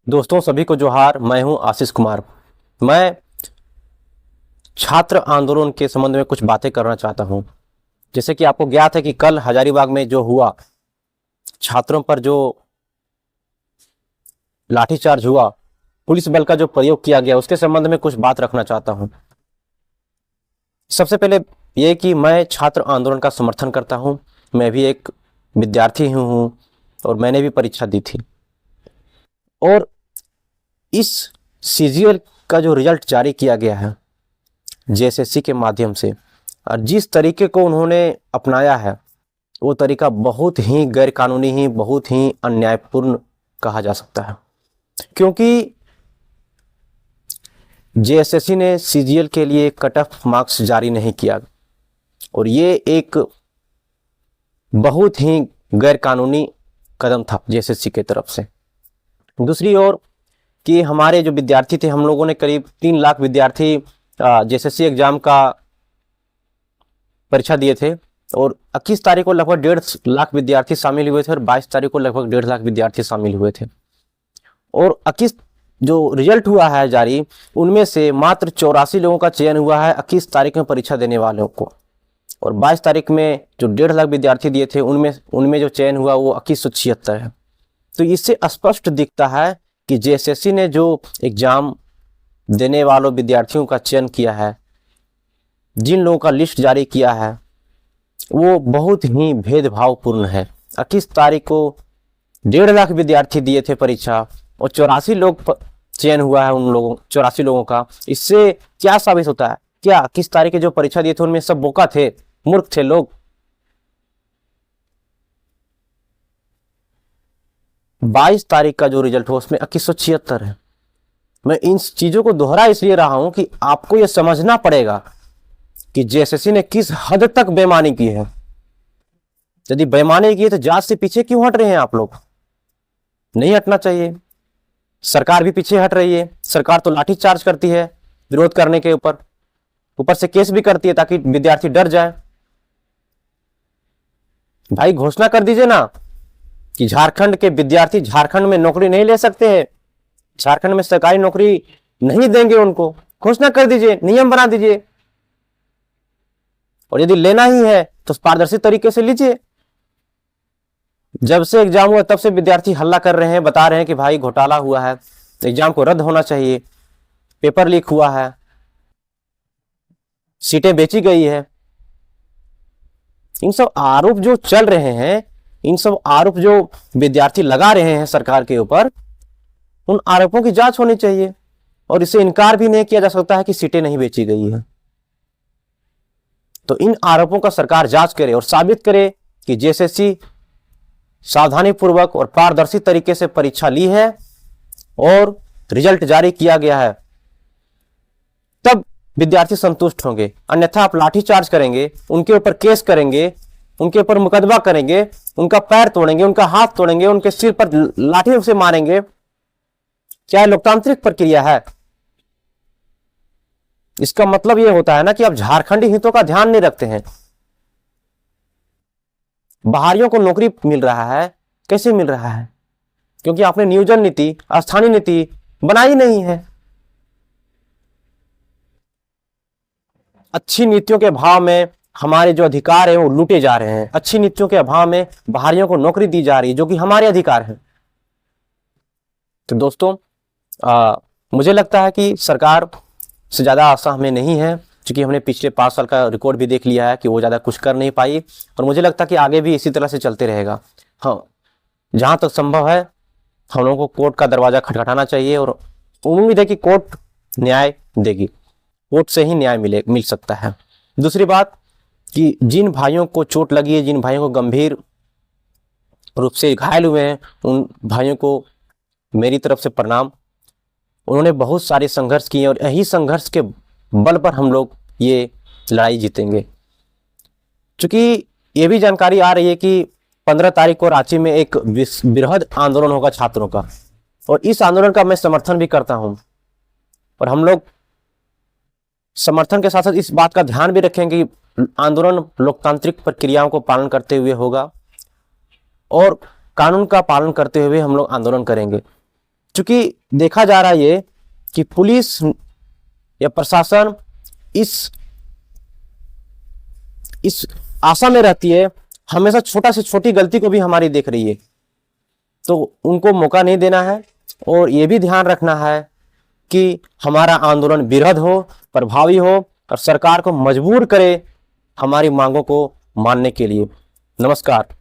दोस्तों सभी को जोहार। मैं हूं आशीष कुमार। मैं छात्र आंदोलन के संबंध में कुछ बातें करना चाहता हूं। जैसे कि आपको ज्ञात है कि कल हजारीबाग में जो हुआ, छात्रों पर जो लाठीचार्ज हुआ, पुलिस बल का जो प्रयोग किया गया, उसके संबंध में कुछ बात रखना चाहता हूं। सबसे पहले ये कि मैं छात्र आंदोलन का समर्थन करता हूं। मैं भी एक विद्यार्थी हूं और मैंने भी परीक्षा दी थी। और इस सीजीएल का जो रिजल्ट जारी किया गया है जेएसएससी के माध्यम से, और जिस तरीके को उन्होंने अपनाया है, वो तरीका बहुत ही गैरकानूनी ही, बहुत ही अन्यायपूर्ण कहा जा सकता है। क्योंकि जेएसएससी ने सीजीएल के लिए कट ऑफ मार्क्स जारी नहीं किया और ये एक बहुत ही गैरकानूनी कदम था जेएसएससी की तरफ से। दूसरी ओर कि हमारे जो विद्यार्थी थे, हम लोगों ने करीब 3 लाख विद्यार्थी जेएसएससी एग्जाम का परीक्षा दिए थे और 21 तारीख को लगभग 1.5 लाख विद्यार्थी शामिल हुए थे और 22 तारीख को लगभग 1.5 लाख विद्यार्थी शामिल हुए थे। और 21 जो रिजल्ट हुआ है जारी, उनमें से मात्र 84 लोगों का चयन हुआ है 21 तारीख में परीक्षा देने वालों को, और 22 तारीख में जो 1.5 लाख विद्यार्थी दिए थे उनमें जो चयन हुआ वो 2176 है। तो इससे स्पष्ट दिखता है कि जेएसएससी ने जो एग्जाम देने वालों विद्यार्थियों का चयन किया है, जिन लोगों का लिस्ट जारी किया है, वो बहुत ही भेदभावपूर्ण है। 21 तारीख को 1.5 लाख विद्यार्थी दिए थे परीक्षा और 84 लोग चयन हुआ है उन लोगों 84 लोगों का। इससे क्या साबित होता है? क्या 21 तारीख के जो परीक्षा दिए थे उनमें सब बोका थे, मूर्ख थे लोग? 22 तारीख का जो रिजल्ट हुआ उसमें 2176 है। मैं इन चीजों को दोहरा इसलिए रहा हूं कि आपको यह समझना पड़ेगा कि जेएसएससी ने किस हद तक बेईमानी की है। यदि बेईमानी की है तो जांच से पीछे क्यों हट रहे हैं आप लोग? नहीं हटना चाहिए। सरकार भी पीछे हट रही है। सरकार तो लाठी चार्ज करती है विरोध करने के ऊपर से केस भी करती है ताकि विद्यार्थी डर जाए। भाई घोषणा कर दीजिए ना कि झारखंड के विद्यार्थी झारखंड में नौकरी नहीं ले सकते हैं, झारखंड में सरकारी नौकरी नहीं देंगे उनको। घोषणा कर दीजिए, नियम बना दीजिए, और यदि लेना ही है तो पारदर्शी तरीके से लीजिए। जब से एग्जाम हुआ तब से विद्यार्थी हल्ला कर रहे हैं, बता रहे हैं कि भाई घोटाला हुआ है, एग्जाम को रद्द होना चाहिए, पेपर लीक हुआ है, सीटें बेची गई है। इन सब आरोप जो चल रहे हैं, इन सब आरोप जो विद्यार्थी लगा रहे हैं सरकार के ऊपर, उन आरोपों की जांच होनी चाहिए और इससे इनकार भी नहीं किया जा सकता है कि सीटें नहीं बेची गई है। तो इन आरोपों का सरकार जांच करे और साबित करे कि जेएसएससी सावधानी पूर्वक और पारदर्शी तरीके से परीक्षा ली है और रिजल्ट जारी किया गया है, तब विद्यार्थी संतुष्ट होंगे। अन्यथा आप लाठीचार्ज करेंगे, उनके ऊपर केस करेंगे, उनके ऊपर मुकदमा करेंगे, उनका पैर तोड़ेंगे, उनका हाथ तोड़ेंगे, उनके सिर पर लाठी से मारेंगे। क्या लोकतांत्रिक प्रक्रिया है? इसका मतलब यह होता है ना कि आप झारखंडी हितों का ध्यान नहीं रखते हैं। बाहरियों को नौकरी मिल रहा है, कैसे मिल रहा है? क्योंकि आपने नियोजन नीति, स्थानीय नीति बनाई नहीं है। अच्छी नीतियों के अभाव में हमारे जो अधिकार हैं वो लूटे जा रहे हैं। अच्छी नीतियों के अभाव में बाहरियों को नौकरी दी जा रही है जो कि हमारे अधिकार है। तो दोस्तों मुझे लगता है कि सरकार से ज़्यादा आशा हमें नहीं है, क्योंकि हमने पिछले 5 साल का रिकॉर्ड भी देख लिया है कि वो ज़्यादा कुछ कर नहीं पाई, और मुझे लगता है कि आगे भी इसी तरह से चलते रहेगा। हाँ, जहाँ तक संभव है हम लोगों को कोर्ट का दरवाज़ा खटखटाना चाहिए और उम्मीद है कि कोर्ट न्याय देगी। कोर्ट से ही न्याय मिल सकता है। दूसरी बात कि जिन भाइयों को चोट लगी है, जिन भाइयों को गंभीर रूप से घायल हुए हैं, उन भाइयों को मेरी तरफ से प्रणाम। उन्होंने बहुत सारे संघर्ष किए और यही संघर्ष के बल पर हम लोग ये लड़ाई जीतेंगे। क्योंकि ये भी जानकारी आ रही है कि 15 तारीख को रांची में एक बृहद आंदोलन होगा छात्रों का, और इस आंदोलन का मैं समर्थन भी करता हूं। और हम लोग समर्थन के साथ साथ इस बात का ध्यान भी रखेंगे कि आंदोलन लोकतांत्रिक प्रक्रियाओं को पालन करते हुए होगा और कानून का पालन करते हुए हम लोग आंदोलन करेंगे। चूंकि देखा जा रहा है ये कि पुलिस या प्रशासन इस आशा में रहती है, हमेशा छोटा से छोटी गलती को भी हमारी देख रही है, तो उनको मौका नहीं देना है। और ये भी ध्यान रखना है कि हमारा आंदोलन वृहद हो, प्रभावी हो और सरकार को मजबूर करे हमारी मांगों को मानने के लिए। नमस्कार।